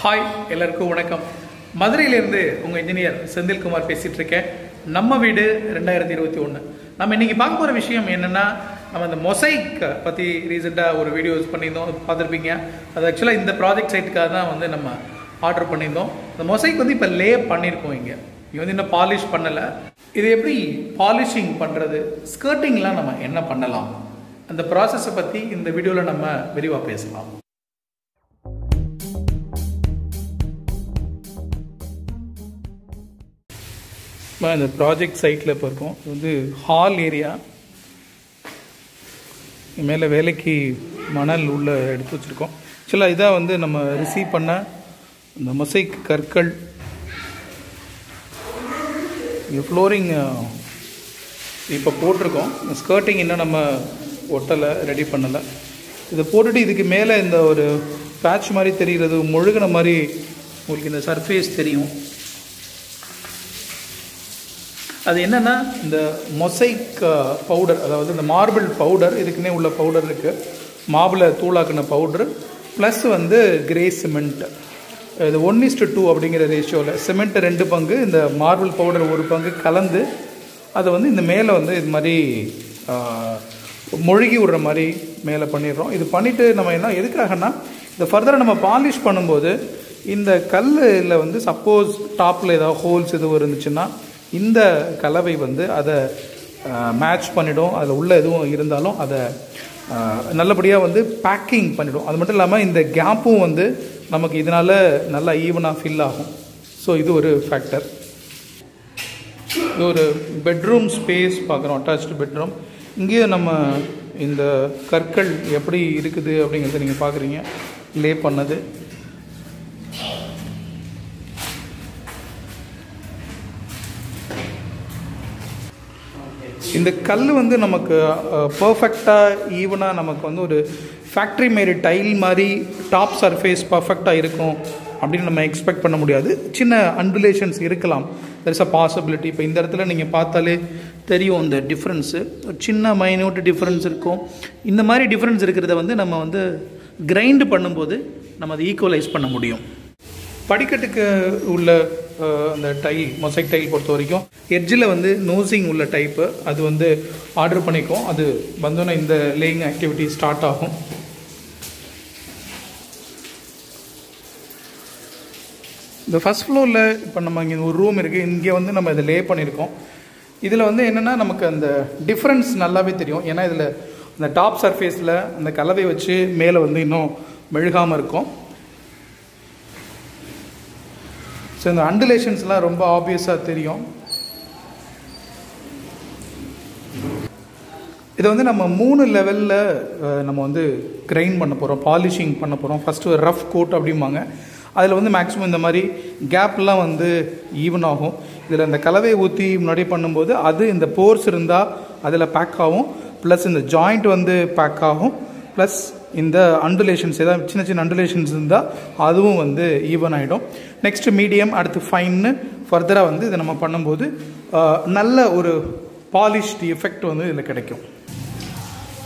Hi எல்லாருக்கும் வணக்கம். மதுரையிலேருந்து உங்கள் இன்ஜினியர் செந்தில்குமார் பேசிகிட்டு இருக்கேன். நம்ம வீடு 2021. நம்ம இன்றைக்கி பார்க்க போகிற விஷயம் என்னென்னா, நம்ம அந்த மொசைக் பற்றி ரீசெண்டாக ஒரு வீடியோஸ் பண்ணியிருந்தோம், பார்த்துருப்பீங்க. அது ஆக்சுவலாக இந்த ப்ராஜெக்ட் சைட்டுக்காக தான் வந்து நம்ம ஆர்டர் பண்ணியிருந்தோம். அந்த மொசைக் வந்து இப்போ லே பண்ணியிருக்கோம். இங்கே வந்து இன்னும் பாலிஷ் பண்ணலை. இது எப்படி பாலிஷிங் பண்ணுறது, ஸ்கர்ட்டிங்லாம் நம்ம என்ன பண்ணலாம், அந்த ப்ராசஸை பற்றி இந்த வீடியோவில் நம்ம விரிவாக பேசலாம். இந்த ப்ராஜெக்ட் சைட்டில் இப்போ இருக்கோம். இது வந்து ஹால் ஏரியா. மேலே வேலைக்கு மணல் உள்ளே எடுத்து வச்சுருக்கோம். ஆக்சுவலாக இதாக வந்து நம்ம ரிசீவ் பண்ண இந்த மொசைக் கற்கள். இங்கே ஃப்ளோரிங் இப்போ போட்டிருக்கோம். இந்த ஸ்கர்ட்டிங் இன்னும் நம்ம ஒட்டலை, ரெடி பண்ணலை. இதை போட்டுட்டு இதுக்கு மேலே இந்த ஒரு பேட்ச் மாதிரி தெரிகிறது, முழுகின மாதிரி உங்களுக்கு இந்த சர்ஃபேஸ் தெரியும். அது என்னென்னா, இந்த மொசைக் பவுடர், அதாவது இந்த மார்பிள் பவுடர், இதுக்குன்னே உள்ள பவுடர் இருக்குது. மார்பிளை தூளாக்கின பவுடர் ப்ளஸ் வந்து கிரே சிமெண்ட். இது 1:2 அப்படிங்கிற ரேஷியோவில் சிமெண்ட் 2 பங்கு, இந்த மார்பிள் பவுடர் 1 பங்கு கலந்து அதை வந்து இந்த மேலே வந்து இது மாதிரி மொழுகி விடுற மாதிரி மேலே பண்ணிடுறோம். இது பண்ணிவிட்டு நம்ம என்ன எதுக்காகனா, இதை ஃபர்தராக நம்ம பாலிஷ் பண்ணும்போது இந்த கல்லில் வந்து சப்போஸ் டாப்பில் ஏதாவது ஹோல்ஸ் எதுவும் இருந்துச்சுன்னா இந்த கலவை வந்து அதை மேட்ச் பண்ணிடும். அதில் உள்ள எதுவும் இருந்தாலும் அதை நல்லபடியாக வந்து பேக்கிங் பண்ணிடும். அது மட்டும் இல்லாமல் இந்த கேப்பும் வந்து நமக்கு இதனால் நல்லா ஈவனாக ஃபில் ஆகும். ஸோ இது ஒரு ஃபேக்டர். இது ஒரு பெட்ரூம் ஸ்பேஸ் பார்க்குறோம், அட்டாச்டு பெட்ரூம். இங்கேயும் நம்ம இந்த கற்கள் எப்படி இருக்குது அப்படிங்கிறத நீங்கள் பார்க்குறீங்க, லே பண்ணது. இந்த கல் வந்து நமக்கு பர்ஃபெக்டாக ஈவனாக நமக்கு வந்து ஒரு ஃபேக்ட்ரி மேடு டைல் மாதிரி டாப் சர்ஃபேஸ் பர்ஃபெக்டாக இருக்கும் அப்படின்னு நம்ம எக்ஸ்பெக்ட் பண்ண முடியாது. சின்ன அண்டுலேஷன்ஸ் இருக்கலாம், தெர் இஸ் அ பாசிபிலிட்டி. இப்போ இந்த இடத்துல நீங்கள் பார்த்தாலே தெரியும் இந்த டிஃப்ரென்ஸு, சின்ன மைன்யூட் டிஃப்ரென்ஸ் இருக்கும். இந்த மாதிரி டிஃப்ரென்ஸ் இருக்கிறத வந்து நம்ம வந்து கிரைண்ட் பண்ணும்போது நம்ம அதை ஈக்குவலைஸ் பண்ண முடியும். படிக்கட்டுக்கு உள்ள அந்த டைல், மொசைக் டைல் பொறுத்த வரைக்கும் எட்ஜில் வந்து நோசிங் உள்ள டைப்பு, அது வந்து ஆர்டர் பண்ணிக்கோம். அது வந்தோன்னே இந்த லேயிங் ஆக்டிவிட்டி ஸ்டார்ட் ஆகும். இந்த ஃபஸ்ட் ஃப்ளோரில் இப்போ நம்ம இங்கே ஒரு ரூம் இருக்குது. இங்கே வந்து நம்ம இதை லே பண்ணியிருக்கோம். இதில் வந்து என்னென்னா, நமக்கு அந்த டிஃப்ரென்ஸ் நல்லாவே தெரியும். ஏன்னா இதில் இந்த டாப் சர்ஃபேஸில் அந்த கலவை வச்சு மேலே வந்து இன்னும் மெழுகாமல் இருக்கும். ஸோ இந்த அண்டுலேஷன்ஸ்லாம் ரொம்ப ஆப்வியஸாக தெரியும். இதை வந்து நம்ம 3 லெவலில் நம்ம வந்து கிரைண்ட் பண்ண போகிறோம், பாலிஷிங் பண்ண போகிறோம். ஃபஸ்ட்டு ஒரு ரஃப் கோட் அப்படிம்பாங்க. அதில் வந்து மேக்ஸிமம் இந்த மாதிரி கேப்லாம் வந்து ஈவன் ஆகும். இதில் இந்த கலவையை ஊற்றி முன்னாடி பண்ணும்போது அது இந்த போர்ஸ் இருந்தால் அதில் பேக் ஆகும், ப்ளஸ் இந்த ஜாயிண்ட் வந்து பேக் ஆகும், ப்ளஸ் இந்த அண்டுலேஷன்ஸ் ஏதாவது சின்ன சின்ன அண்டுலேஷன்ஸ் இருந்தால் அதுவும் வந்து ஈவன் ஆகிடும். நெக்ஸ்ட்டு மீடியம், அடுத்து ஃபைன்னு ஃபர்தராக வந்து இதை நம்ம பண்ணும்போது நல்ல ஒரு பாலிஷ்டு எஃபெக்ட் வந்து இதில் கிடைக்கும்.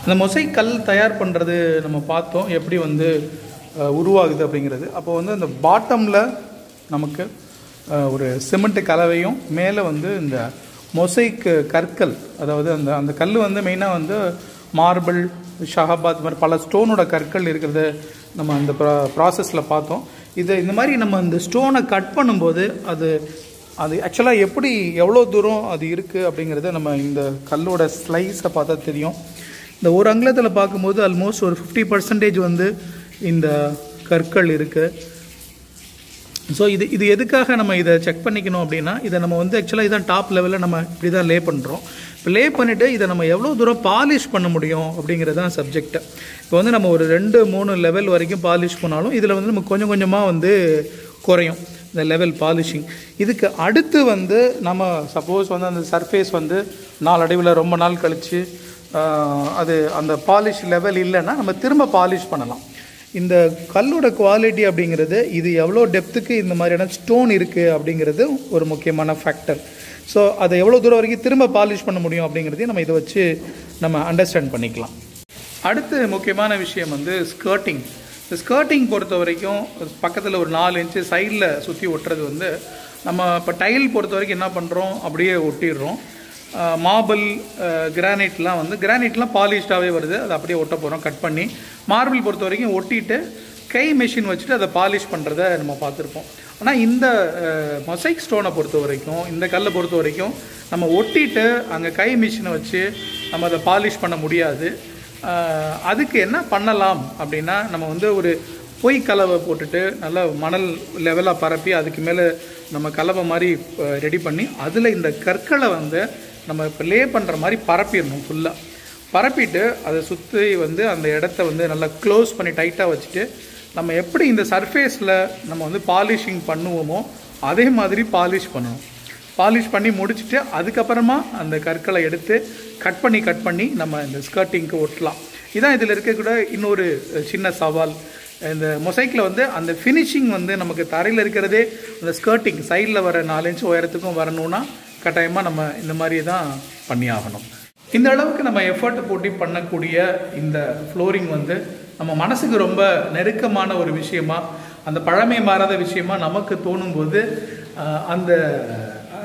இந்த மொசைக் கல் தயார் பண்ணுறது நம்ம பார்த்தோம், எப்படி வந்து உருவாகுது அப்படிங்கிறது. அப்போ வந்து அந்த பாட்டமில் நமக்கு ஒரு சிமெண்ட் கலவையும் மேலே வந்து இந்த மொசைக் கற்கள், அதாவது அந்த அந்த கல் வந்து மெயினாக வந்து மார்பிள், ஷஹபாத் மாதிரி பல ஸ்டோனோட கற்கள் இருக்கிறத நம்ம அந்த ப்ராசஸில் பார்த்தோம். இந்த மாதிரி நம்ம இந்த ஸ்டோனை கட் பண்ணும்போது அது ஆக்சுவலாக எப்படி எவ்வளோ தூரம் அது இருக்குது அப்படிங்கிறத நம்ம இந்த கல்லோட ஸ்லைஸை பார்த்தா தெரியும். இந்த ஒரு அங்குலத்தில் பார்க்கும்போது ஆல்மோஸ்ட் ஒரு 50% வந்து இந்த கற்கள் இருக்குது. ஸோ இது எதுக்காக நம்ம இதை செக் பண்ணிக்கணும் அப்படின்னா, இதை நம்ம வந்து ஆக்சுவலாக இதான் டாப் லெவலில் நம்ம இப்படி தான் லே பண்ணுறோம். இப்போ லே பண்ணிவிட்டு இதை நம்ம எவ்வளோ தூரம் பாலிஷ் பண்ண முடியும் அப்படிங்கிறது தான் சப்ஜெக்ட். இப்போ வந்து நம்ம ஒரு 2-3 லெவல் வரைக்கும் பாலிஷ் பண்ணாலும் இதில் வந்து நம்ம கொஞ்சம் கொஞ்சமாக வந்து குறையும் இந்த லெவல் பாலிஷிங். இதுக்கு அடுத்து வந்து நம்ம சப்போஸ் வந்து அந்த சர்ஃபேஸ் வந்து நாளடைவில் ரொம்ப நாள் கழித்து அது அந்த பாலிஷ் லெவல் இல்லைன்னா நம்ம திரும்ப பாலிஷ் பண்ணலாம். இந்த கல்லோட குவாலிட்டி அப்படிங்கிறது, இது எவ்வளோ டெப்த்துக்கு இந்த மாதிரியான ஸ்டோன் இருக்குது அப்படிங்கிறது ஒரு முக்கியமான ஃபேக்டர். ஸோ அதை எவ்வளோ தூரம் வரைக்கும் திரும்ப பாலிஷ் பண்ண முடியும் அப்படிங்கிறதையும் நம்ம இதை வச்சு நம்ம அண்டர்ஸ்டாண்ட் பண்ணிக்கலாம். அடுத்து முக்கியமான விஷயம் வந்து ஸ்கர்ட்டிங். இந்த ஸ்கர்ட்டிங் பொறுத்த வரைக்கும் பக்கத்தில் ஒரு 4 இன்ச்சு சைடில் சுற்றி ஒட்டுறது வந்து நம்ம இப்போ டைல் பொறுத்த வரைக்கும் என்ன பண்ணுறோம், அப்படியே ஒட்டிடுறோம். மார்பிள், கிரானைட்லாம் வந்து கிரானைட்லாம் பாலிஷ்டாகவே வருது, அதை அப்படியே ஒட்ட போகிறோம் கட் பண்ணி. மார்பிள் பொறுத்த வரைக்கும் ஒட்டிட்டு கை மெஷின் வச்சுட்டு அதை பாலிஷ் பண்ணுறத நம்ம பார்த்துருப்போம். ஆனால் இந்த மொசைக் ஸ்டோனை பொறுத்த வரைக்கும், இந்த கல்லை பொறுத்த வரைக்கும் நம்ம ஒட்டிட்டு அங்கே கை மிஷினை வச்சு நம்ம அதை பாலிஷ் பண்ண முடியாது. அதுக்கு என்ன பண்ணலாம் அப்படின்னா, நம்ம வந்து ஒரு பொய் கலவை போட்டுட்டு நல்லா மணல் லெவலாக பரப்பி அதுக்கு மேலே நம்ம கலவை மாதிரி ரெடி பண்ணி அதில் இந்த கற்களை வந்து நம்ம இப்போ லே பண்ணுற மாதிரி பரப்பிடணும். ஃபுல்லாக பரப்பிட்டு அதை சுற்றி வந்து அந்த இடத்த வந்து நல்லா க்ளோஸ் பண்ணி டைட்டாக வச்சுட்டு நம்ம எப்படி இந்த சர்ஃபேஸில் நம்ம வந்து பாலிஷிங் பண்ணுவோமோ அதே மாதிரி பாலிஷ் பண்ணணும். பாலிஷ் பண்ணி முடிச்சுட்டு அதுக்கப்புறமா அந்த கற்களை எடுத்து கட் பண்ணி நம்ம இந்த ஸ்கர்ட்டிங்க்கு ஒட்டலாம். இதான் இதில் இருக்கக்கூட இன்னொரு சின்ன சவால். இந்த மொசைக்கில் வந்து அந்த ஃபினிஷிங் வந்து நமக்கு தரையில் இருக்கிறதே அந்த ஸ்கர்ட்டிங் சைடில் வர 4 இன்ச் உயரத்துக்கும் வரணும்னா கட்டாயமாக நம்ம இந்த மாதிரி தான் பண்ணி ஆகணும். இந்த அளவுக்கு நம்ம எஃபர்ட் போட்டு பண்ணக்கூடிய இந்த ஃப்ளோரிங் வந்து நம்ம மனசுக்கு ரொம்ப நெருக்கமான ஒரு விஷயமா, அந்த பழமை மாறாத விஷயமா நமக்கு தோணும்போது அந்த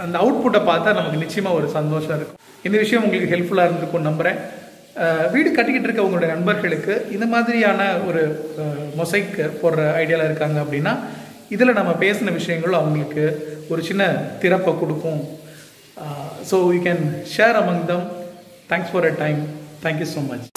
அந்த அவுட்புட்டை பார்த்தா நமக்கு நிச்சயமாக ஒரு சந்தோஷம் இருக்கும். இந்த விஷயம் உங்களுக்கு ஹெல்ப்ஃபுல்லாக இருந்திருக்கும்னு நம்புகிறேன். வீடு கட்டிக்கிட்டு இருக்க உங்களுடைய நண்பர்களுக்கு இந்த மாதிரியான ஒரு மொசைக் போடுற ஐடியாவில் இருக்காங்க அப்படின்னா இதில் நம்ம பேசின விஷயங்கள் அவங்களுக்கு ஒரு சின்ன திறப்பை கொடுக்கும். So you can share among them. Thanks for your time. Thank you so much.